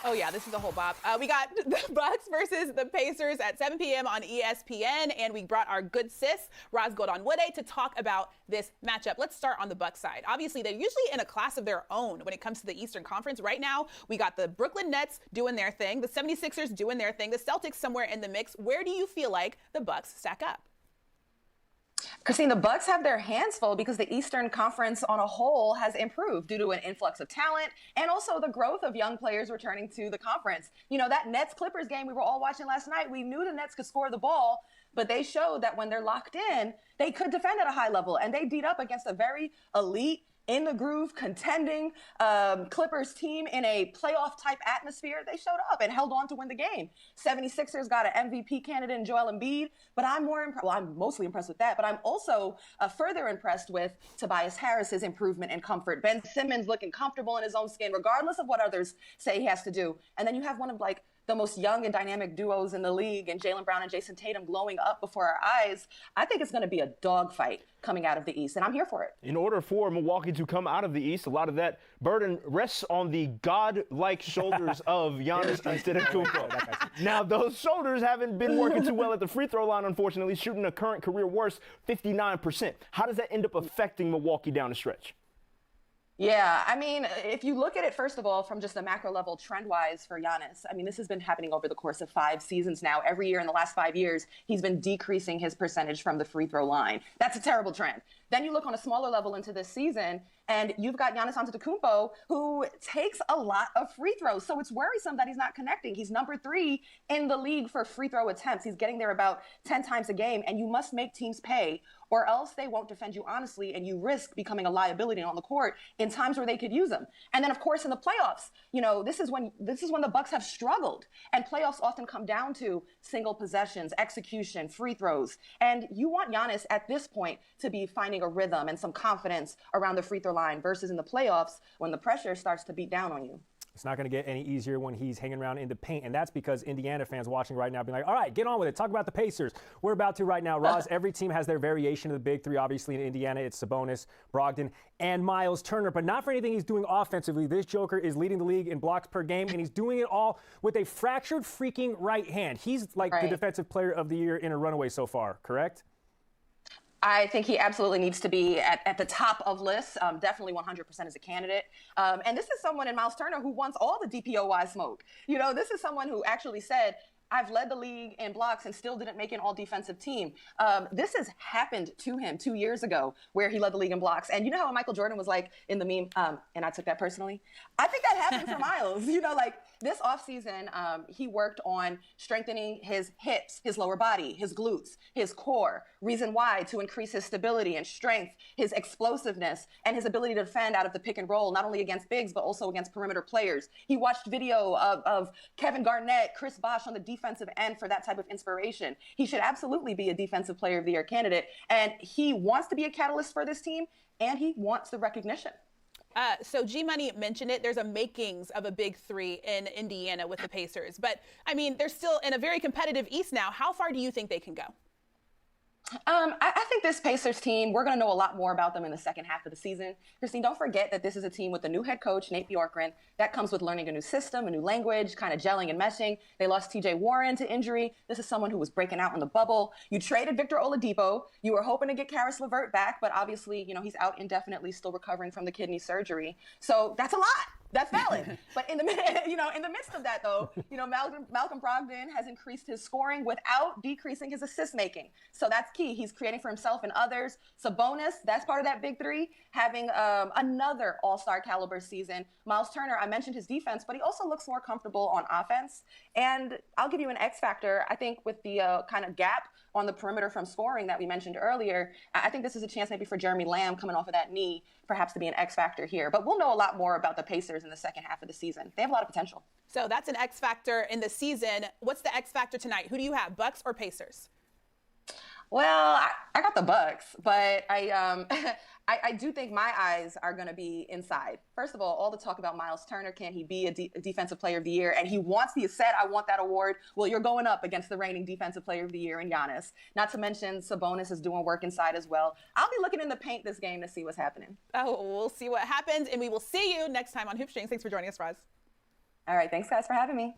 Oh, yeah, this is a whole bop. We got the Bucks versus the Pacers at 7 p.m. on ESPN, and we brought our good sis, Ros Gold-Onwude, to talk about this matchup. Let's start on the Bucks side. Obviously, they're usually in a class of their own when it comes to the Eastern Conference. Right now, we got the Brooklyn Nets doing their thing, the 76ers doing their thing, the Celtics somewhere in the mix. Where do you feel like the Bucks stack up? Christine, the Bucks have their hands full because the Eastern Conference on a whole has improved due to an influx of talent and also the growth of young players returning to the conference. You know, that Nets-Clippers game we were all watching last night, we knew the Nets could score the ball, but they showed that when they're locked in, they could defend at a high level, and they beat up against a very elite, in the groove, contending Clippers team in a playoff type atmosphere. They showed up and held on to win the game. 76ers got an MVP candidate in Joel Embiid, but I'm mostly impressed with that, but I'm also further impressed with Tobias Harris's improvement and comfort. Ben Simmons looking comfortable in his own skin, regardless of what others say he has to do. And then you have one of the most young and dynamic duos in the league, and Jaylen Brown and Jason Tatum glowing up before our eyes. I think it's going to be a dogfight coming out of the East, and I'm here for it. In order for Milwaukee to come out of the East, a lot of that burden rests on the god-like shoulders of Giannis Antetokounmpo. Now, those shoulders haven't been working too well at the free throw line, unfortunately, shooting a current career worst 59%. How does that end up affecting Milwaukee down the stretch? Yeah, I mean, if you look at it, first of all, from just a macro level trend-wise for Giannis, I mean, this has been happening over the course of 5 seasons now. Every year in the last 5 years, he's been decreasing his percentage from the free throw line. That's a terrible trend. Then you look on a smaller level into this season, and you've got Giannis Antetokounmpo, who takes a lot of free throws. So it's worrisome that he's not connecting. He's number 3 in the league for free throw attempts. He's getting there about 10 times a game, and you must make teams pay, or else they won't defend you honestly, and you risk becoming a liability on the court in times where they could use them. And then, of course, in the playoffs, you know, this is when the Bucks have struggled, and playoffs often come down to single possessions, execution, free throws. And you want Giannis at this point to be finding a rhythm and some confidence around the free throw line versus in the playoffs when the pressure starts to beat down on you. It's not going to get any easier when he's hanging around in the paint, and that's because Indiana fans watching right now being like, all right, get on with it. Talk about the Pacers. We're about to right now. Roz, every team has their variation of the big three. Obviously, in Indiana, it's Sabonis, Brogdon, and Myles Turner, but not for anything he's doing offensively. This Joker is leading the league in blocks per game, and he's doing it all with a fractured freaking right hand. He's like the defensive player of the year in a runaway so far, correct? I think he absolutely needs to be at the top of lists, definitely 100% as a candidate. And this is someone in Myles Turner who wants all the DPOY smoke. You know, this is someone who actually said, I've led the league in blocks and still didn't make an all-defensive team. This has happened to him 2 years ago where he led the league in blocks. And you know how Michael Jordan was like in the meme, and I took that personally? I think that happened for Myles. You know, like this offseason, he worked on strengthening his hips, his lower body, his glutes, his core. Reason why? To increase his stability and strength, his explosiveness, and his ability to defend out of the pick and roll, not only against bigs, but also against perimeter players. He watched video of Kevin Garnett, Chris Bosh on the defensive end for that type of inspiration. He should absolutely be a defensive player of the year candidate. And he wants to be a catalyst for this team, and he wants the recognition. So G-Money mentioned it. There's a makings of a big three in Indiana with the Pacers. But, I mean, they're still in a very competitive East now. How far do you think they can go? I think this Pacers team, we're going to know a lot more about them in the second half of the season. Christine, don't forget that this is a team with a new head coach, Nate Bjorkgren. That comes with learning a new system, a new language, kind of gelling and meshing. They lost T.J. Warren to injury. This is someone who was breaking out in the bubble. You traded Victor Oladipo. You were hoping to get Karis LeVert back, but obviously, you know, he's out indefinitely, still recovering from the kidney surgery. So that's a lot. That's valid. But in the midst of that, though, you know, Malcolm Brogdon has increased his scoring without decreasing his assist making. So that's key. He's creating for himself and others. Sabonis, that's part of that big three, having another all-star caliber season. Myles Turner, I mentioned his defense, but he also looks more comfortable on offense. And I'll give you an X factor. I think with the kind of gap on the perimeter from scoring that we mentioned earlier, I think this is a chance maybe for Jeremy Lamb coming off of that knee, perhaps to be an X factor here. But we'll know a lot more about the Pacers in the second half of the season. They have a lot of potential. So that's an X factor in the season. What's the X factor tonight? Who do you have, Bucks or Pacers? Well, I got the Bucks, but I do think my eyes are going to be inside. First of all the talk about Myles Turner, can he be a defensive player of the year? And he said, I want that award. Well, you're going up against the reigning defensive player of the year in Giannis. Not to mention Sabonis is doing work inside as well. I'll be looking in the paint this game to see what's happening. Oh, we'll see what happens, and we will see you next time on Hoop Strings. Thanks for joining us, Roz. All right. Thanks, guys, for having me.